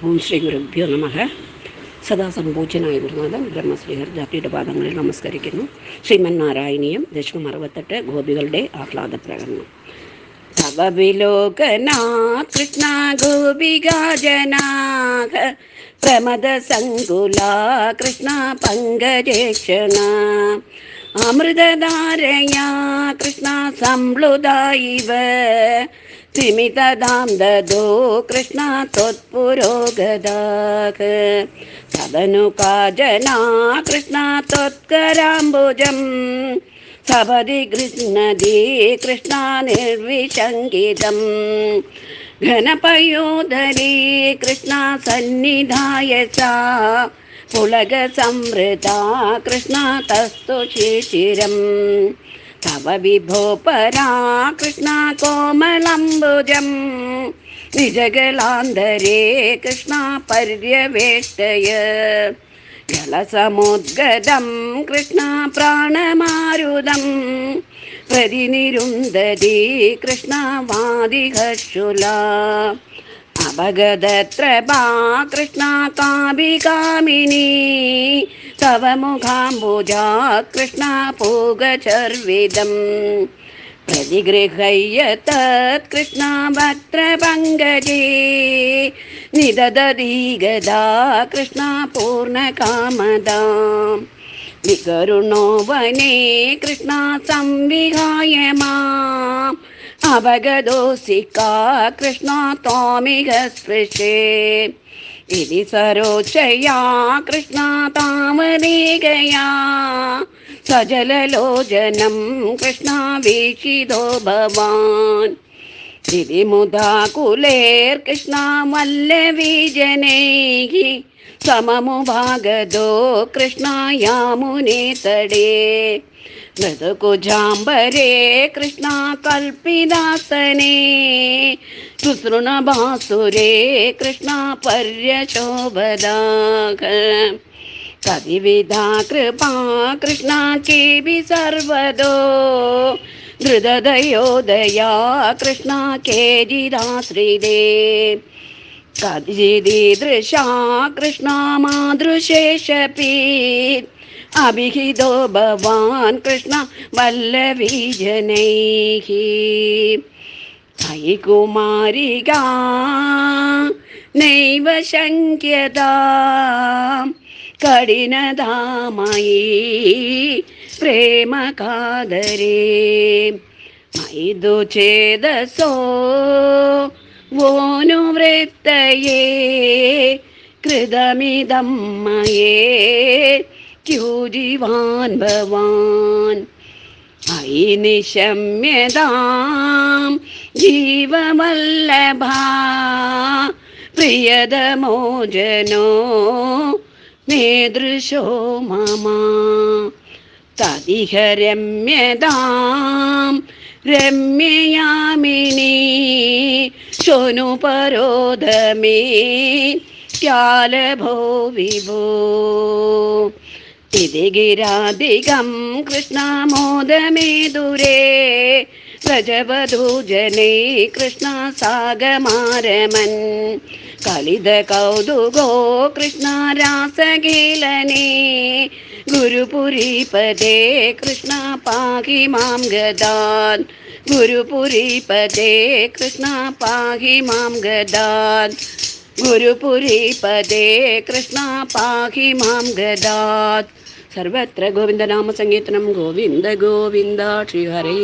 ഓം ശ്രീ ഗുരുഭ്യോ നമഃ. സദാ സംപൂജ്യനായ ഗുരുനാഥൻ ബ്രഹ്മശ്രീഹർ ജാതിയുടെ പാദങ്ങളിൽ നമസ്കരിക്കുന്നു. ശ്രീമന്നാരായണീയം ദശകം 68 ഗോപികളുടെ ആഹ്ലാദ പ്രകടനം. തവ വിലോകനാ കൃഷ്ണ ഗോപികാജനാഹ പ്രമദ സങ്കുലാ കൃഷ്ണ പങ്കജേക്ഷണ അമൃതധാരയാ കൃഷ്ണ സംപ്ലുതായിവ സിമിതദാം ദദോ കൃഷ്ണ ത്വത്പുരോഗതാഃ സദനു കാജനാ കൃഷ്ണ ത്വത്കരാംബുജം സപദി ഗൃഹ്ണതി കൃഷ്ണ നിർവിശങ്കിതം ഘനപയോധരീ കൃഷ്ണ സന്നിധായ സാ പുളക സംവൃതാ കൃഷ്ണ തസ്തു ശിശിരം തവ വിഭോ പരാ കൃഷ്ണ കോമളംബുജം നിജഗലാന്തരേ കൃഷ്ണ പര്യവേഷ്ടയ ജലസമുദ്ഗതം കൃഷ്ണ പ്രാണമാരുതം പ്രതിനിരുന്ധതി കൃഷ്ണ വാദിഹർഷുലാ അപഗതത്രപാ കൃഷ്ണ കാമിനി തവ മുഖാംബുജാ കൃഷ്ണ പൂഗചർവിദം പ്രതിഗൃഹയ്യ തത് കൃഷ്ണ വക്ത്രപങ്കജേ നിദദതി ഗദാ കൃഷ്ണ പൂർണ്ണകാമദാം വികരുണോ വനേ കൃഷ്ണ സംവിഹായ മാം അപഗതോസികാ കൃഷ്ണ ത്വാമിഹ സ്പൃശേ ഇതി സരോചയാ കൃഷ്ണ താമനേകയാ സജലലോചനം കൃഷ്ണ വീക്ഷിതോ ഭവാൻ ഇതി മുദാകുലേർ കൃഷ്ണ വല്ലവീജനൈഃ സമമുഭാഗതോ കൃഷ്ണ യാമുനേ തടേ മൃദുകുജാംബരേ കൃഷ്ണ കൽപ്പിതാസനേ സുസൃണഭാസുരേ കൃഷ്ണ പര്യശോഭദാഃ കവിവിധാ കൃപാ കൃഷ്ണ കേവി സർവദോ ധൃതദയോദയാ കൃഷ്ണ കേജിദാശ്രിതേ കജിദീദൃശാ കൃഷ്ണ മാതൃശേഷപീത് അഭിഹിതോ ഭവാൻ കൃഷ്ണ വല്ലവീജനൈഃ അയി കുമാരികാ നൈവ ശങ്ക്യതാ കഠിനതാമയീ പ്രേമകാദരേ മയിദു ചേതസോ വോനുവൃത്തയേ കൃതമിദം മയേ ക്യൂജിവാൻ ഭവാൻ അയി നിശമ്യതാം ജീവവല്ലഭാ പ്രിയതമോ ജനോ നേദൃശോ മമ തദിഹ രമ്യതാം രമ്യയാമിനി ശോനു പരോധമേ ക്യാലഭോ വിഭോ ഇതി ഗിരാധികം കൃഷ്ണ മോദമേതുരേ വ്രജവധൂജനൈ കൃഷ്ണ സാഗമാരമൻ കലിത കൗതുകോ കൃഷ്ണ രാസകേലനേ ഗുരുപുരീപദേ കൃഷ്ണ പാഹി മാം ഗദാൻ ഗുരുപുരീപദേ കൃഷ്ണ പാഹി മാം ഗദാൻ ഗുരുപുരീപദേ കൃഷ്ണ പാഹി മാം ഗദാത്. സർവത്ര ഗോവിന്ദനാമ സങ്കീർത്തനം. ഗോവിന്ദ ഗോവിന്ദ ശ്രീഹരേ.